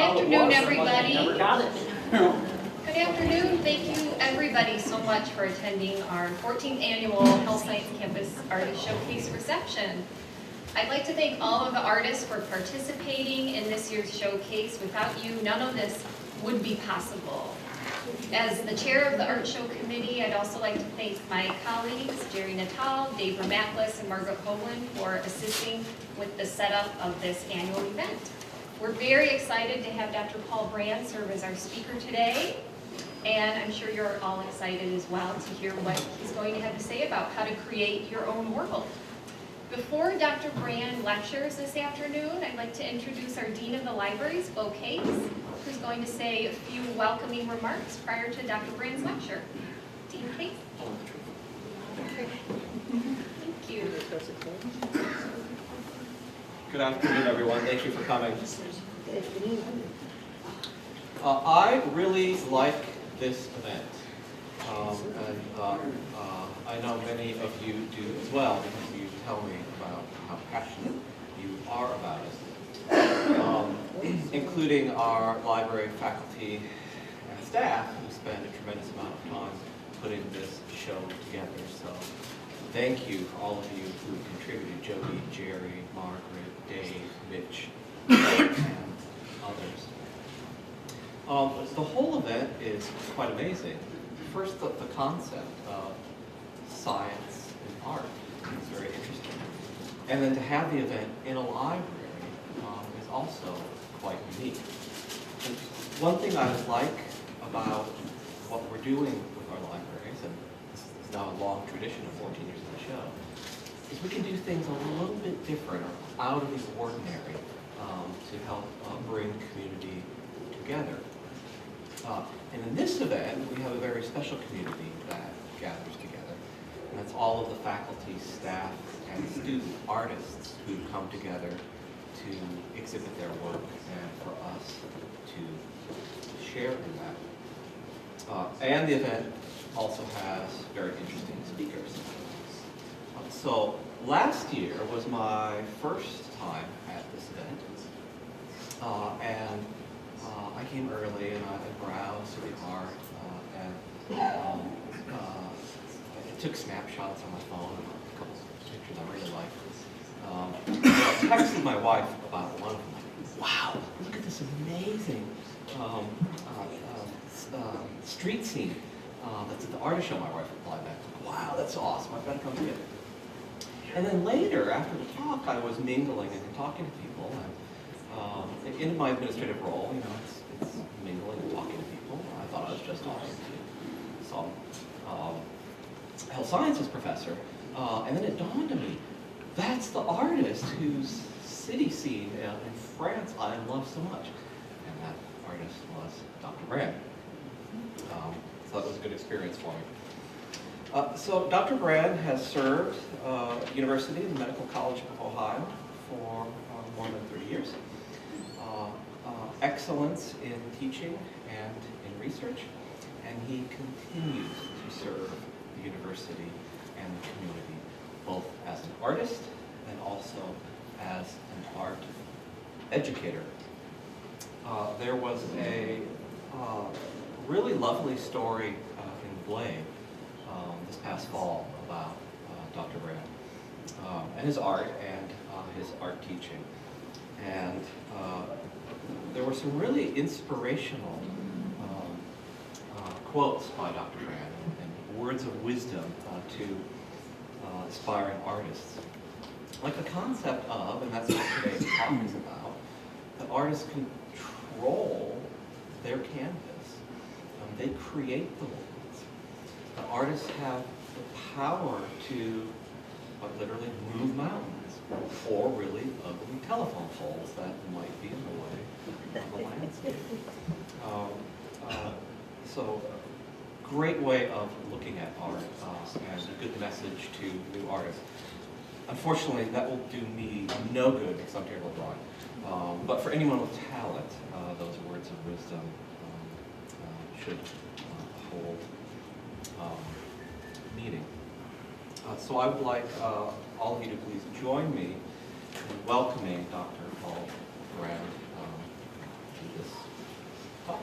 afternoon, everybody. Never got it. Good afternoon. Thank you, everybody, so much for attending our 14th annual Health Science Campus Artist Showcase reception. I'd like to thank all of the artists for participating in this year's showcase. Without you, none of this would be possible. As the chair of the Art Show Committee, I'd also like to thank my colleagues, Jerry Natal, Dave Ramaklis, and Margaret Hoagland for assisting with the setup of this annual event. We're very excited to have Dr. Paul Brand serve as our speaker today, and I'm sure you're all excited as well to hear what he's going to have to say about how to create your own world. Before Dr. Brand lectures this afternoon, I'd like to introduce our Dean of the Libraries, Bo Case, who's going to say a few welcoming remarks prior to Dr. Brand's lecture. Dean Case. Thank you. Good afternoon, everyone. Thank you for coming. I really like this event. I know many of you do as well because you tell me about how passionate you are about it, including our library faculty and staff who spend a tremendous amount of time putting this show together. So thank you for all of you who contributed, Jody, Jerry, Margaret, Dave, Mitch, and others. The whole event is quite amazing. First, the concept of science and art is very interesting. And then to have the event in a library is also quite unique. And one thing I like about what we're doing with our libraries, and this is now a long tradition of 14 years of the show, is we can do things a little bit different or out of the ordinary to help bring community together. And in this event, we have a very special community that gathers together. And that's all of the faculty, staff, and student artists who come together to exhibit their work and for us to share in that. And the event also has very interesting speakers. So last year was my first time at this event. And I came early and I browsed the art and took snapshots on my phone of a couple of pictures I really liked. I texted my wife about one of them. Like, wow, look at this amazing street scene that's at the artist show. My wife replied back, wow, that's awesome, I've got to come get it. And then later, after the talk, I was mingling and talking to people. And in my administrative role, you know, it's mingling and talking to people. I thought I was just talking to some health sciences professor. And then it dawned on me, that's the artist whose city scene in France I love so much. And that artist was Dr. Brand. So that was a good experience for me. So Dr. Brand has served University and the Medical College of Ohio for more than 30 years. Excellence in teaching and in research, and he continues to serve the university and the community, both as an artist and also as an art educator. There was a really lovely story in Blade this past fall about Dr. Brand and his art and his art teaching. And there were some really inspirational quotes by Dr. Brand and words of wisdom to aspiring artists. Like the concept of, and that's what today's talk is about, that artists control their canvas. They create the worlds. The artists have the power to literally move mountains, or really ugly telephone poles that might be in the way of the landscape. So, great way of looking at art and a good message to new artists. Unfortunately, that will do me no good because I'm terrible at drawing. But for anyone with talent, those words of wisdom should hold meaning. So I would like all of you to please join me in welcoming Dr. Paul Brand to this talk.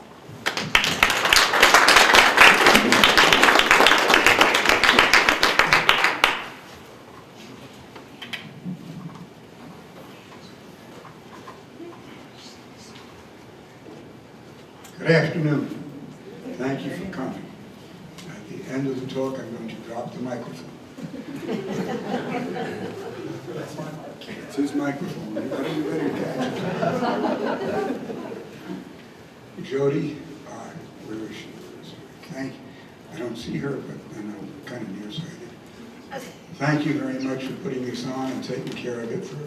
Good afternoon. Thank you for coming. At the end of the talk, I'm going to drop the microphone. It's his microphone. Everybody ready to catch it? Jody, where is she? Thank you. I don't see her, but I'm kind of nearsighted. Thank you very much for putting this on and taking care of it for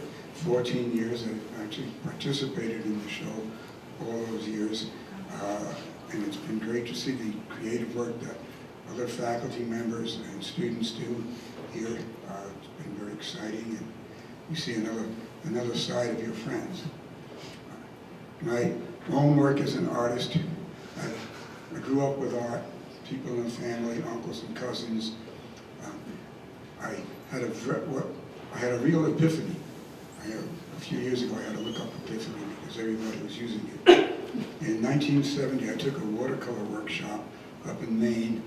14 years. I actually participated in the show all those years. And it's been great to see the creative work that other faculty members and students do here. It's been very exciting, and you see another side of your friends. My own work as an artist, I grew up with art, people in the family, uncles and cousins. I had a real epiphany. A few years ago I had to look up epiphany because everybody was using it. In 1970, I took a watercolor workshop up in Maine,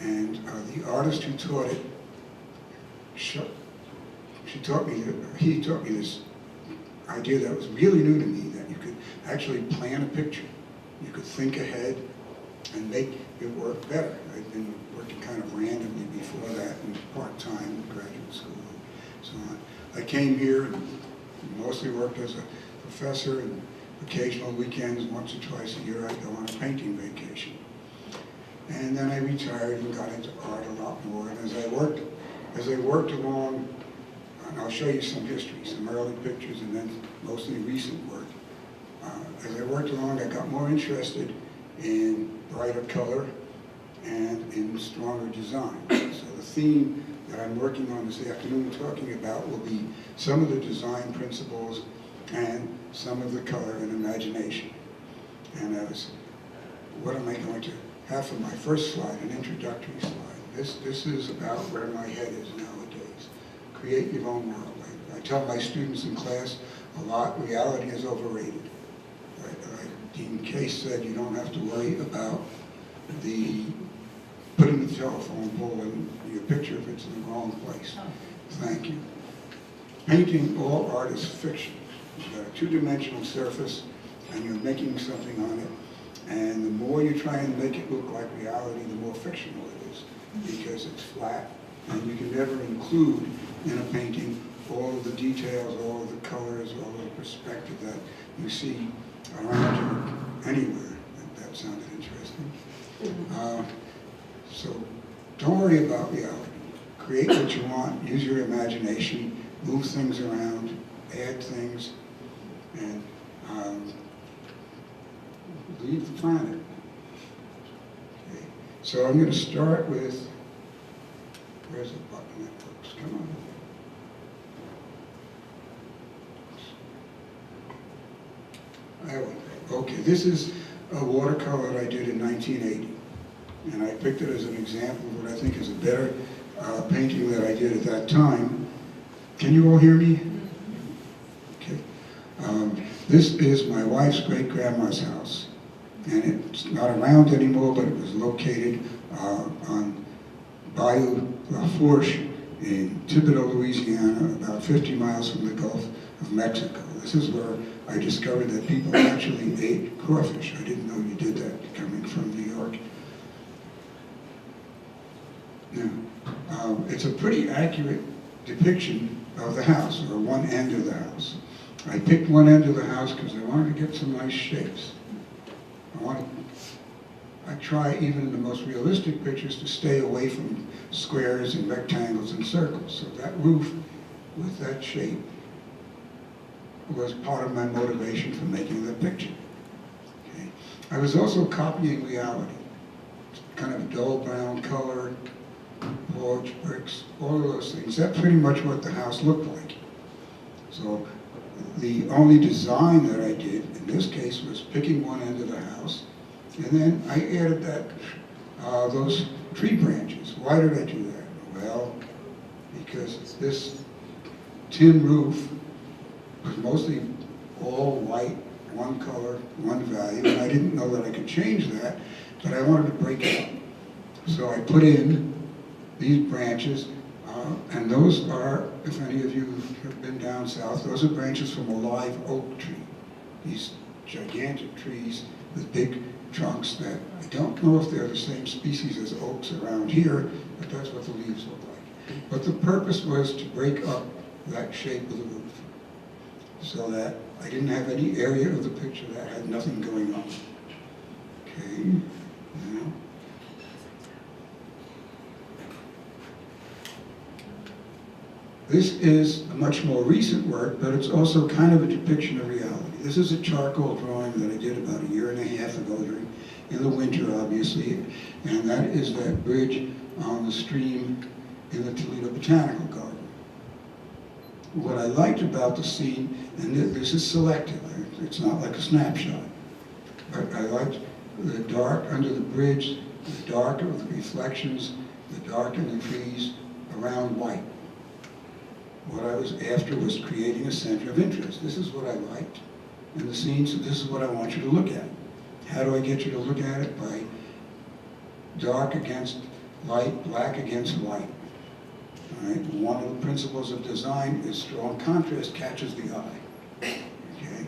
and the artist who taught it, he taught me this idea that was really new to me, that you could actually plan a picture. You could think ahead and make it work better. I'd been working kind of randomly before that, in part-time in graduate school and so on. I came here and mostly worked as a professor, and occasional weekends, once or twice a year, I'd go on a painting vacation. And then I retired and got into art a lot more. And as I worked along, and I'll show you some history, some early pictures, and then mostly recent work. As I worked along, I got more interested in brighter color and in stronger design. So the theme that I'm working on this afternoon talking about will be some of the design principles and some of the color and imagination. And what am I going to have for my first slide, an introductory slide. This is about where my head is nowadays. Create your own world. I tell my students in class a lot, reality is overrated. Like Dean Case said, you don't have to worry about putting the telephone pole in your picture if it's in the wrong place. Thank you. Painting, all art is fiction. You've got a two-dimensional surface, and you're making something on it. And the more you try and make it look like reality, the more fictional it is, because it's flat, and you can never include in a painting all of the details, all of the colors, all of the perspective that you see around you anywhere. That sounded interesting. So don't worry about reality. Create what you want, use your imagination, move things around, add things, and leave the planet. Okay. So I'm going to start with, where's the button that works? Come on. There we go. Okay, this is a watercolor that I did in 1980. And I picked it as an example of what I think is a better painting that I did at that time. Can you all hear me? Okay. This is my wife's great-grandma's house. And it's not around anymore, but it was located on Bayou La Fourche in Toledo, Louisiana, about 50 miles from the Gulf of Mexico. This is where I discovered that people actually ate crawfish. I didn't know you did that coming from New York. Now, it's a pretty accurate depiction of the house, or one end of the house. I picked one end of the house because I wanted to get some nice shapes. I try, even in the most realistic pictures, to stay away from squares and rectangles and circles. So that roof with that shape was part of my motivation for making the picture. Okay. I was also copying reality. Kind of a dull brown color, porch, bricks, all of those things. That's pretty much what the house looked like. So the only design that I did in this case was picking one end of the house, and then I added those tree branches. Why did I do that? Well, because this tin roof was mostly all white one color, one value, and I didn't know that I could change that, but I wanted to break it up. So I put in these branches, and those are, if any of you have been down south, those are branches from a live oak tree. These gigantic trees with big trunks that I don't know if they're the same species as oaks around here, but that's what the leaves look like. But the purpose was to break up that shape of the roof so that I didn't have any area of the picture that had nothing going on. Okay, now. This is a much more recent work, but it's also kind of a depiction of reality. This is a charcoal drawing that I did about 1.5 years ago in the winter, obviously, and that is that bridge on the stream in the Toledo Botanical Garden. What I liked about the scene, and this is selective, it's not like a snapshot, but I liked the dark under the bridge, the dark of the reflections, the dark in the trees around white. What I was after was creating a center of interest. This is what I liked in the scene, so this is what I want you to look at. How do I get you to look at it? By dark against light, black against white. All right? One of the principles of design is strong contrast catches the eye. Okay?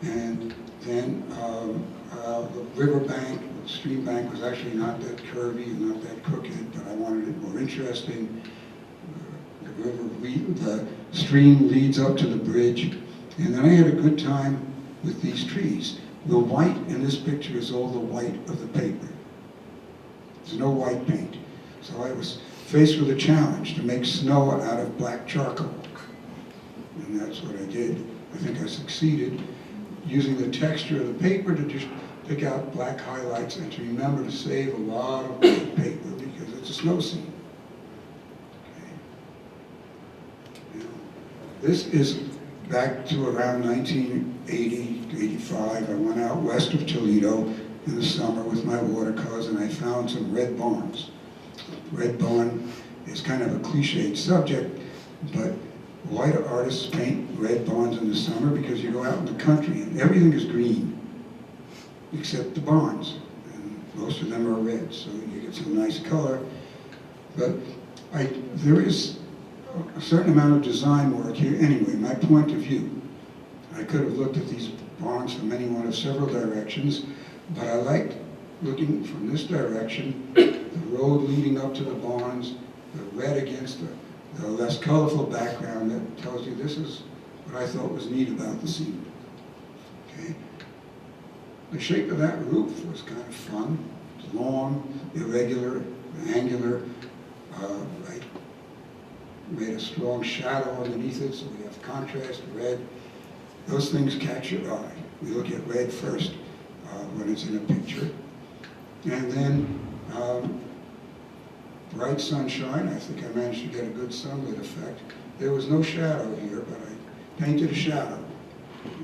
And then the river bank, the stream bank was actually not that curvy and not that crooked, but I wanted it more interesting. The stream leads up to the bridge, and then I had a good time with these trees. The white in this picture is all the white of the paper. There's no white paint. So I was faced with a challenge to make snow out of black charcoal. And that's what I did. I think I succeeded, using the texture of the paper to just pick out black highlights and to remember to save a lot of white paper because it's a snow scene. This is back to around 1980 to 85. I went out west of Toledo in the summer with my watercolors and I found some red barns. Red barn is kind of a cliched subject, but why do artists paint red barns in the summer? Because you go out in the country and everything is green, except the barns. And most of them are red, so you get some nice color. But there is a certain amount of design work here. Anyway, my point of view. I could have looked at these barns from any one of several directions, but I liked looking from this direction, the road leading up to the barns, the red against the less colorful background that tells you this is what I thought was neat about the scene. Okay. The shape of that roof was kind of fun. It's long, irregular, angular. I made a strong shadow underneath it, so we have contrast, red. Those things catch your eye. We look at red first when it's in a picture. And then bright sunshine. I think I managed to get a good sunlit effect. There was no shadow here, but I painted a shadow.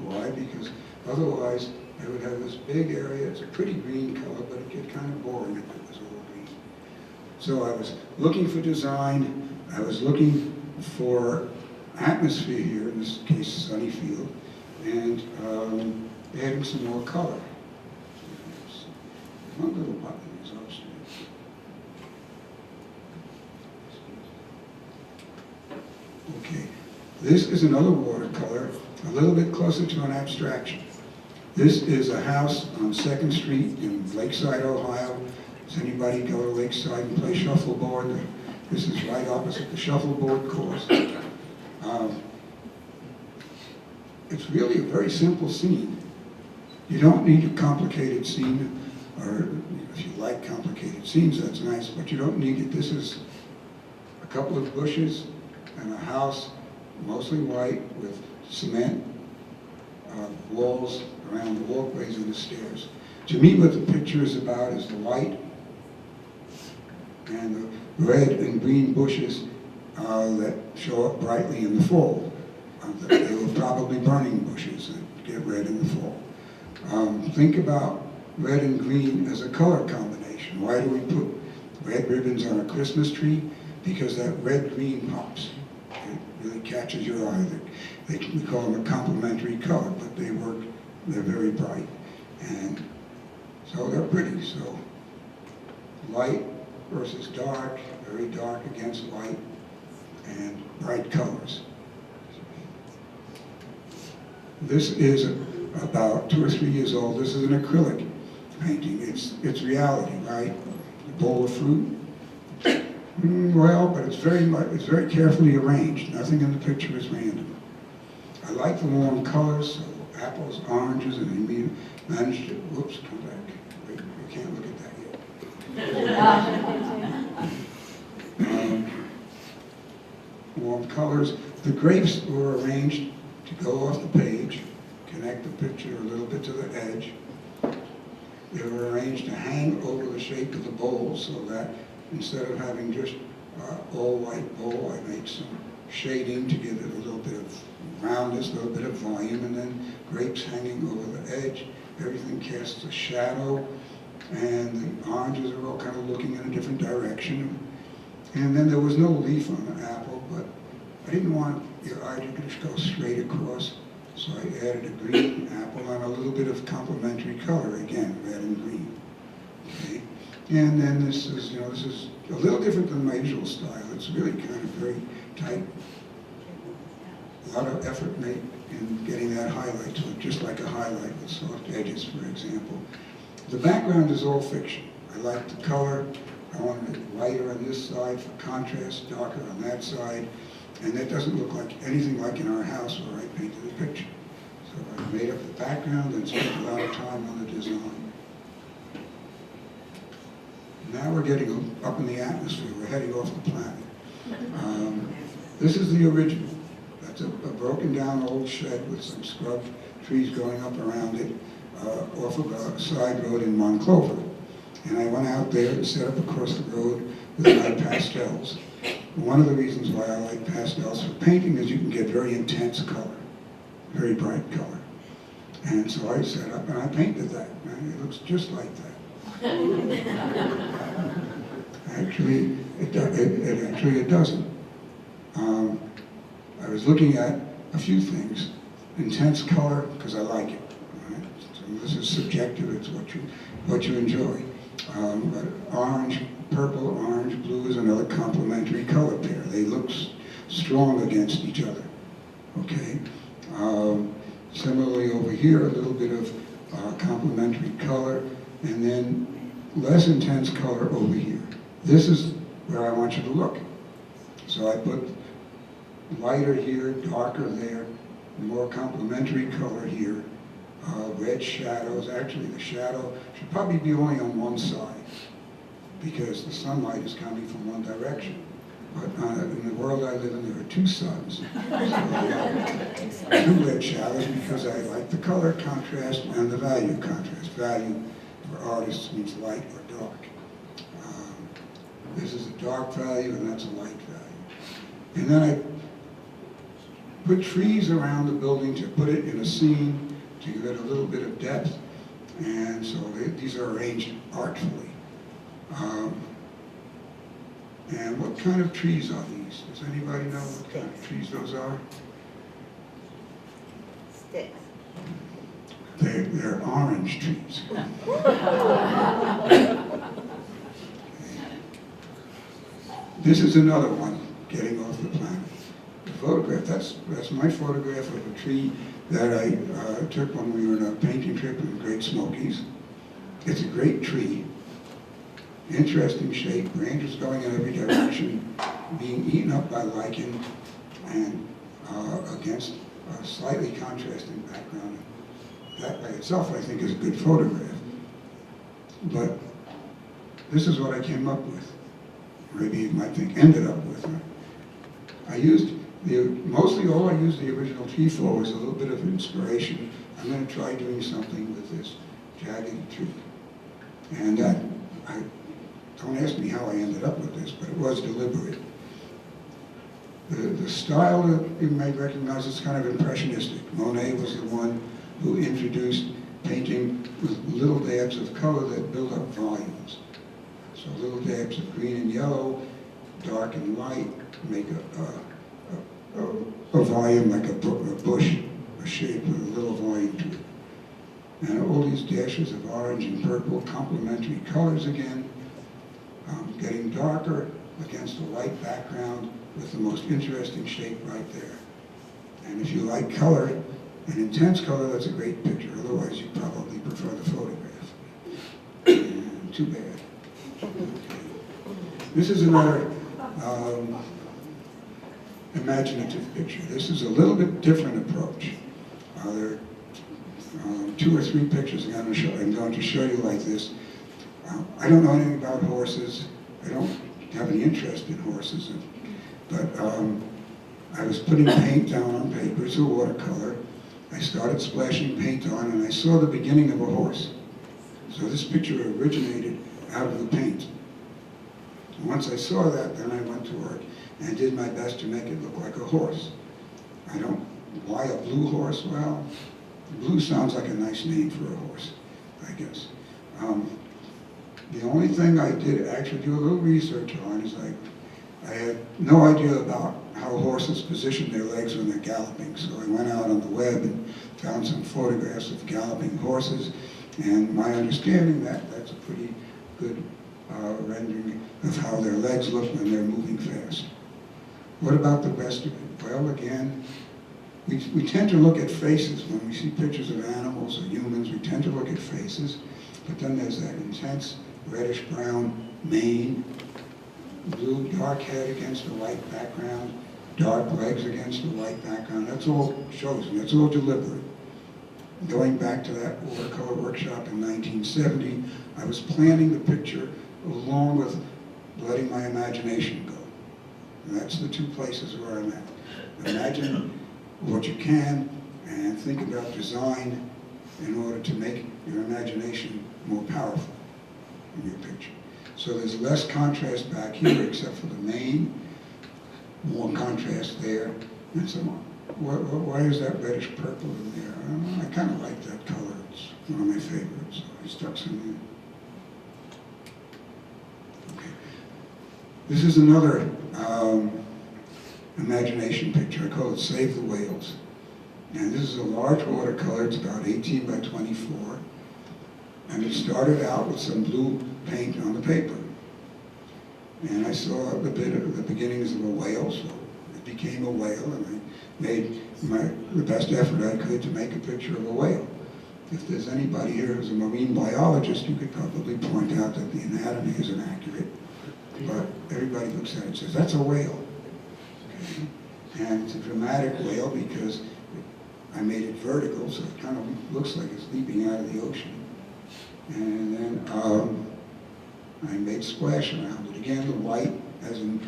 Why? Because otherwise I would have this big area. It's a pretty green color, but it'd get kind of boring if it was all green. So I was looking for design. I was looking for atmosphere here, in this case sunny field, and adding some more color. One little button is upstairs. Okay, this is another watercolor, a little bit closer to an abstraction. This is a house on 2nd Street in Lakeside, Ohio. Does anybody go to Lakeside and play shuffleboard? This is right opposite the shuffleboard course. It's really a very simple scene. You don't need a complicated scene, or if you like complicated scenes, that's nice, but you don't need it. This is a couple of bushes and a house, mostly white, with cement walls around the walkways and the stairs. To me, what the picture is about is the white and the red and green bushes that show up brightly in the fall. They were probably burning bushes that get red in the fall. Think about red and green as a color combination. Why do we put red ribbons on a Christmas tree? Because that red-green pops. It really catches your eye. We call them a complementary color, but they work They're very bright. And so they're pretty. So light versus dark, very dark against light, and bright colors. This is about 2 or 3 years old. This is an acrylic painting. It's reality, right? A bowl of fruit. Well, but it's very carefully arranged. Nothing in the picture is random. I like the warm colors, so apples, oranges, and I managed to, whoops, come back. Wait, we can't look at that yet. Warm colors. The grapes were arranged to go off the page, connect the picture a little bit to the edge. They were arranged to hang over the shape of the bowl so that instead of having just all white bowl, I made some shading to give it a little bit of roundness, a little bit of volume, and then grapes hanging over the edge. Everything casts a shadow, and the oranges are all kind of looking in a different direction. And then there was no leaf on the apple, but I didn't want your eye to just go straight across, so I added a green apple and a little bit of complementary color, again, red and green. Okay? And then this is a little different than my usual style. It's really kind of very tight. A lot of effort made in getting that highlight to look just like a highlight with soft edges, for example. The background is all fiction. I like the color. I wanted it lighter on this side for contrast, darker on that side. And that doesn't look like anything like in our house where I painted the picture. So I made up the background and spent a lot of time on the design. Now we're getting up in the atmosphere. We're heading off the planet. This is the original. That's a broken down old shed with some scrub trees going up around it off of a side road in Monclover. And I went out there to set up across the road with my pastels. One of the reasons why I like pastels for painting is you can get very intense color, very bright color. And so I set up and I painted that, and it looks just like that. Actually, it doesn't. I was looking at a few things. Intense color, because I like it. Right? So this is subjective, it's what you enjoy. But orange, purple, orange, blue is another complementary color pair. They look strong against each other. Okay. Similarly over here, a little bit of complementary color, and then less intense color over here. This is where I want you to look. So I put lighter here, darker there, more complementary color here. Red shadows. Actually, the shadow should probably be only on one side because the sunlight is coming from one direction. But in the world I live in, there are two suns. So I got two red shadows because I like the color contrast and the value contrast. Value for artists means light or dark. This is a dark value and that's a light value. And then I put trees around the building to put it in a scene to give it a little bit of depth, and so these are arranged artfully. And what kind of trees are these? Does anybody know what kind of trees those are? Sticks. They're orange trees. This is another one, getting off the planet. The photograph, that's my photograph of a tree that I took when we were on a painting trip in the Great Smokies. It's a great tree, interesting shape, branches going in every direction, being eaten up by lichen, and against a slightly contrasting background. That by itself, I think, is a good photograph. But this is what I came up with. Maybe you might think ended up with. I used mostly all I used the original tree for was a little bit of inspiration. I'm going to try doing something with this jagged tree. And don't ask me how I ended up with this, but it was deliberate. The style that you may recognize is kind of impressionistic. Monet was the one who introduced painting with little dabs of color that build up volumes. So little dabs of green and yellow, dark and light, make a volume like a bush, a shape with a little volume to it. And all these dashes of orange and purple, complementary colors again, getting darker against a light background with the most interesting shape right there. And if you like color, an intense color, that's a great picture. Otherwise, you probably prefer the photograph. And too bad. Okay. This is another imaginative picture. This is a little bit different approach. There are 2 or 3 pictures I'm going to show you like this. I don't know anything about horses. I don't have any interest in horses, but I was putting paint down on paper, it's a watercolor. I started splashing paint on, and I saw the beginning of a horse. So this picture originated out of the paint. And once I saw that, then I went to work and did my best to make it look like a horse. Why a blue horse? Well, blue sounds like a nice name for a horse, I guess. The only thing I did actually do a little research on is I had no idea about how horses position their legs when they're galloping. So I went out on the web and found some photographs of galloping horses, and my understanding that's a pretty good rendering of how their legs look when they're moving fast. What about the rest of it? Well, again, we tend to look at faces when we see pictures of animals or humans. We tend to look at faces, but then there's that intense reddish-brown mane, blue dark head against a white background, dark legs against a white background. That's all chosen. That's all deliberate. Going back to that watercolor workshop in 1970, I was planning the picture along with letting my imagination go. And that's the 2 places where I'm at. Imagine what you can and think about design in order to make your imagination more powerful in your picture. So there's less contrast back here except for the mane, more contrast there, and so on. Why is that reddish purple in there? I don't know, I kind of like that color. It's one of my favorites, so I stuck some in. Okay. This is another imagination picture. I call it Save the Whales. And this is a large watercolor. It's about 18 by 24. And it started out with some blue paint on the paper. And I saw a bit of the beginnings of a whale, so it became a whale, and I made the best effort I could to make a picture of a whale. If there's anybody here who's a marine biologist, you could probably point out that the anatomy isn't accurate. But everybody looks at it and says, that's a whale. Okay? And it's a dramatic whale because I made it vertical, so it kind of looks like it's leaping out of the ocean. And then I made splash around it. Again, the white, as in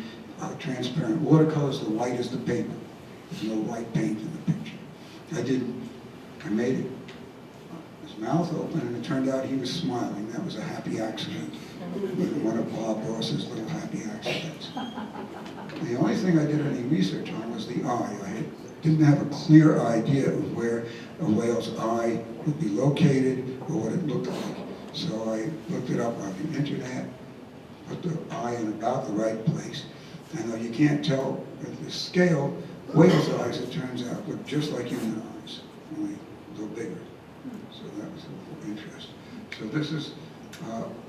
transparent watercolors, the white is the paper. There's no white paint in the picture. I made it, his mouth open, and it turned out he was smiling. That was a happy accident. One of Bob Ross's little happy accidents. The only thing I did any research on was the eye. I didn't have a clear idea of where a whale's eye would be located or what it looked like. So I looked it up on the internet, put the eye in about the right place. And though you can't tell at the scale, whales' eyes, it turns out, look just like human eyes, only a little bigger. So that was of interest. So this is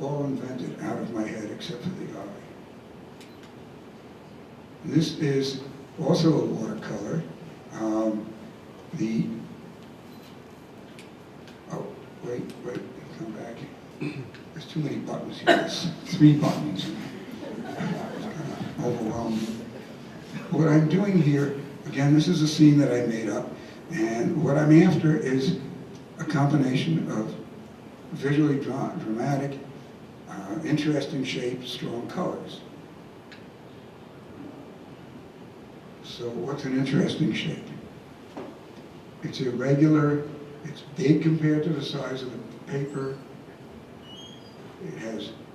all invented out of my head except for the eye. This is also a watercolor. Wait, come back. There's too many buttons here. There's 3 buttons. It's kind of overwhelming. What I'm doing here, again, this is a scene that I made up, and what I'm after is a combination of visually dramatic, interesting shapes, strong colors. So what's an interesting shape? It's irregular, it's big compared to the size of the paper.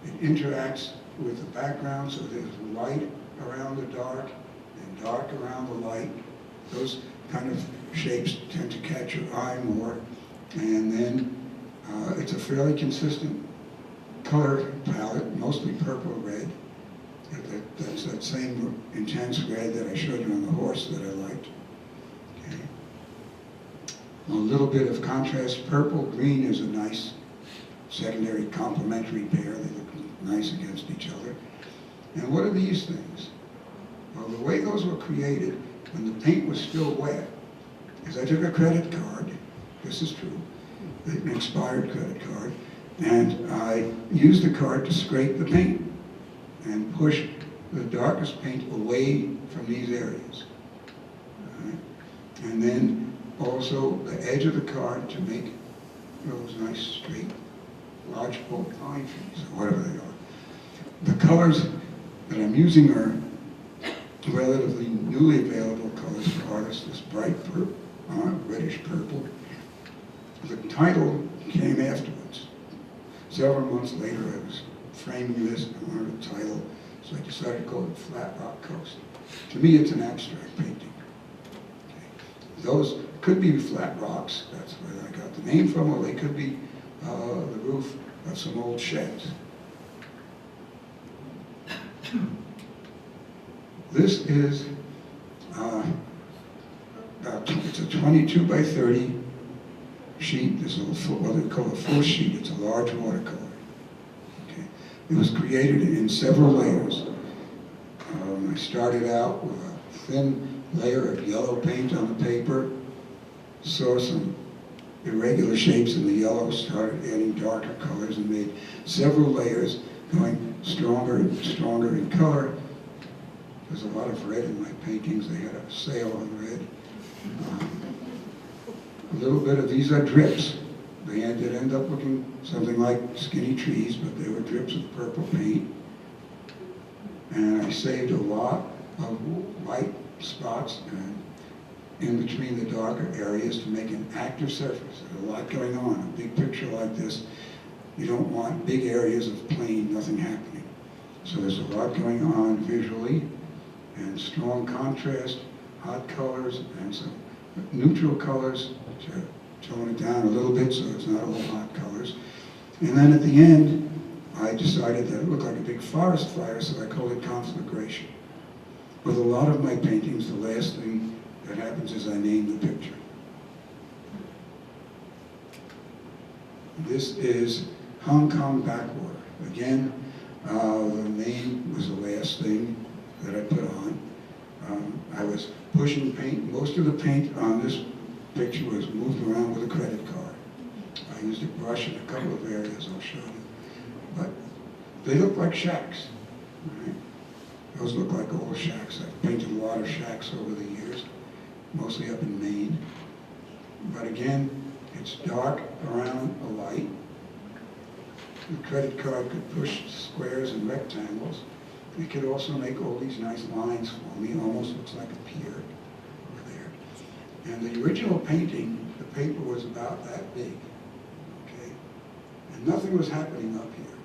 It interacts with the background, so there's light around the dark and dark around the light. Those kind of shapes tend to catch your eye more. And then it's a fairly consistent color palette, mostly purple red. That's that same intense red that I showed you on the horse that I liked. Okay. A little bit of contrast. Purple, green is a nice secondary complementary pair. They look nice against each other. And what are these things? Well, the way those were created, when the paint was still wet, is I took a credit card, this is true, an expired credit card, and I used the card to scrape the paint and push the darkest paint away from these areas. All right? And then also the edge of the card to make those nice straight lodgepole pine trees, or whatever they are. The colors that I'm using are relatively newly available colors for artists, this bright purple, reddish purple. The title came afterwards. Several months later, I was framing this and I wanted a title, so I decided to call it Flat Rock Coast. To me, it's an abstract painting. Okay. Those could be flat rocks, that's where I got the name from, or they could be the roof of some old sheds. This is it's a 22 by 30 sheet. This is what they call a full sheet. It's a large watercolor. Okay. It was created in several layers. I started out with a thin layer of yellow paint on the paper, saw some irregular shapes in the yellow, started adding darker colors and made several layers going stronger and stronger in color. There's a lot of red in my paintings. They had a sale on red. A little bit of these are drips. They did end up looking something like skinny trees, but they were drips of purple paint. And I saved a lot of white spots and in between the darker areas to make an active surface. There's a lot going on. A big picture like this, you don't want big areas of plain, nothing happening. So there's a lot going on visually, and strong contrast, hot colors, and some neutral colors to tone it down a little bit so it's not all hot colors. And then at the end, I decided that it looked like a big forest fire, so I called it conflagration. With a lot of my paintings, the last thing that happens is I name the picture. This is Hong Kong Backwater. Again, the name was the last thing that I put on. I was pushing paint. Most of the paint on this picture was moved around with a credit card. I used a brush in a couple of areas I'll show you. But they look like shacks. Right? Those look like old shacks. I've painted a lot of shacks over the years, mostly up in Maine. But again, it's dark around a light. The credit card could push squares and rectangles. It could also make all these nice lines for me. It almost looks like a pier over there. And the original painting, the paper was about that big. Okay? And nothing was happening up here.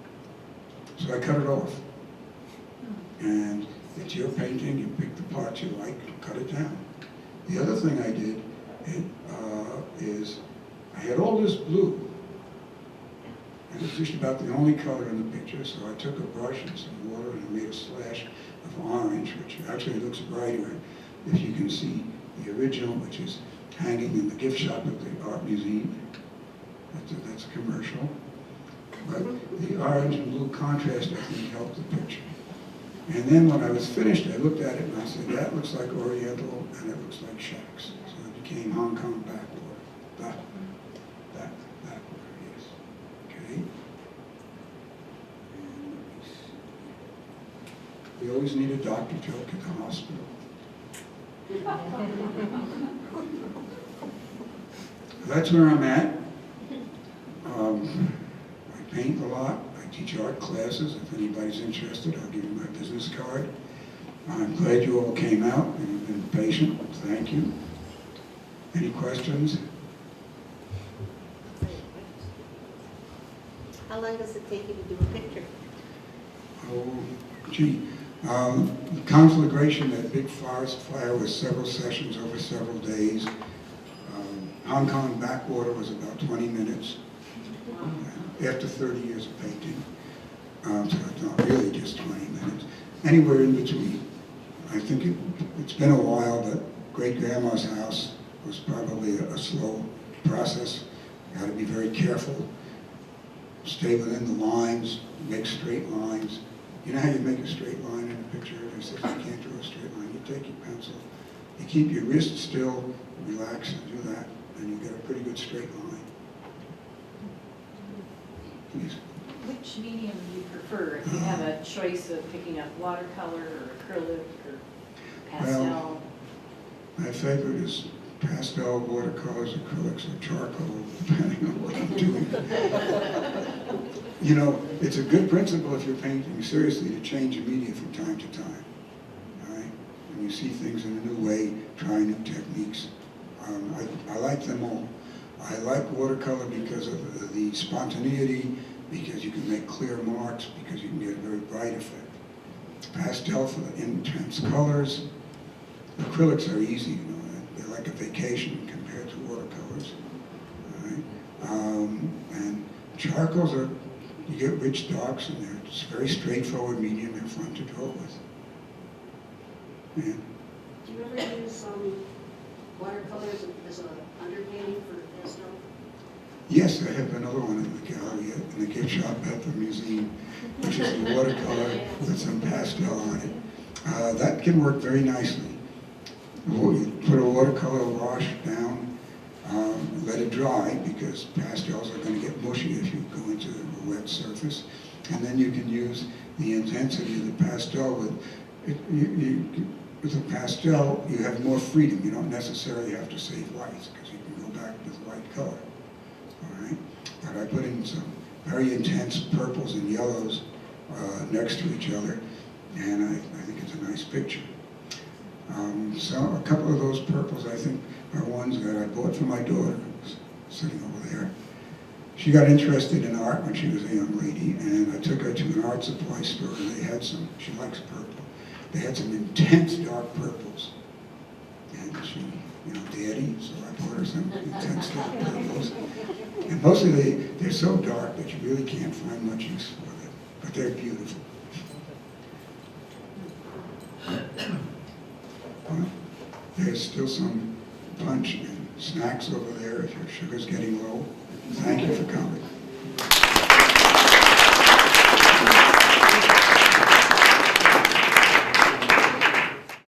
So I cut it off. And it's your painting, you pick the parts you like, cut it down. The other thing I did is I had all this blue. And it's just about the only color in the picture, so I took a brush and some water and I made a slash of orange, which actually looks brighter if you can see the original, which is hanging in the gift shop at the art museum. That's a commercial. But the orange and blue contrast, I think, helped the picture. And then when I was finished, I looked at it and I said, that looks like Oriental and it looks like shacks. So it became Hong Kong Backwater. Backwater, yes. Okay. And let me see. We always need a doctor joke at the hospital. That's where I'm at. I paint a lot. I teach art classes. If anybody's interested, I'll give you my business card. I'm glad you all came out and you've been patient. Thank you. Any questions? How long does it take you to do a picture? Oh, gee. The conflagration, that big forest fire, was several sessions over several days. Hong Kong Backwater was about 20 minutes. After 30 years of painting. So it's not really just 20 minutes. Anywhere in between. I think it's been a while, but great-grandma's house was probably a slow process. You got to be very careful. Stay within the lines, make straight lines. You know how you make a straight line in a picture? They say you can't draw a straight line. You take your pencil, you keep your wrist still, relax and do that, and you get a pretty good straight line. Please. Which medium do you prefer? If you have a choice of picking up watercolor or acrylic or pastel? Well, my favorite is pastel, watercolors, acrylics, or charcoal, depending on what I'm doing. You know, it's a good principle if you're painting seriously to change your media from time to time. All right? And you see things in a new way, try new techniques. I like them all. I like watercolor because of the spontaneity, because you can make clear marks, because you can get a very bright effect. Pastel for the intense colors. Acrylics are easy, you know, they're like a vacation compared to watercolors. All right? And charcoals are, you get rich darks in there. It's a very straightforward medium, they're fun to draw with. Yeah. Do you ever use watercolors as an underpainting for pastel? Yes, I have another one in the gallery in the gift shop at the museum, which is a watercolor with some pastel on it. That can work very nicely. You put a watercolor wash down, let it dry, because pastels are going to get mushy if you go into a wet surface. And then you can use the intensity of the pastel with the pastel, you have more freedom. You don't necessarily have to save whites, because you can go back with light color. All right? But I put in some very intense purples and yellows next to each other, and I think it's a nice picture. So a couple of those purples, I think, are ones that I bought for my daughter, who's sitting over there. She got interested in art when she was a young lady, and I took her to an art supply store, and they had some, she likes purple. They had some intense dark purples. And she, you know, daddy, so I bought her some intense dark purples. And mostly they're so dark that you really can't find much use for them, but they're beautiful. Well, there's still some punch and snacks over there if your sugar's getting low. Thank you for coming.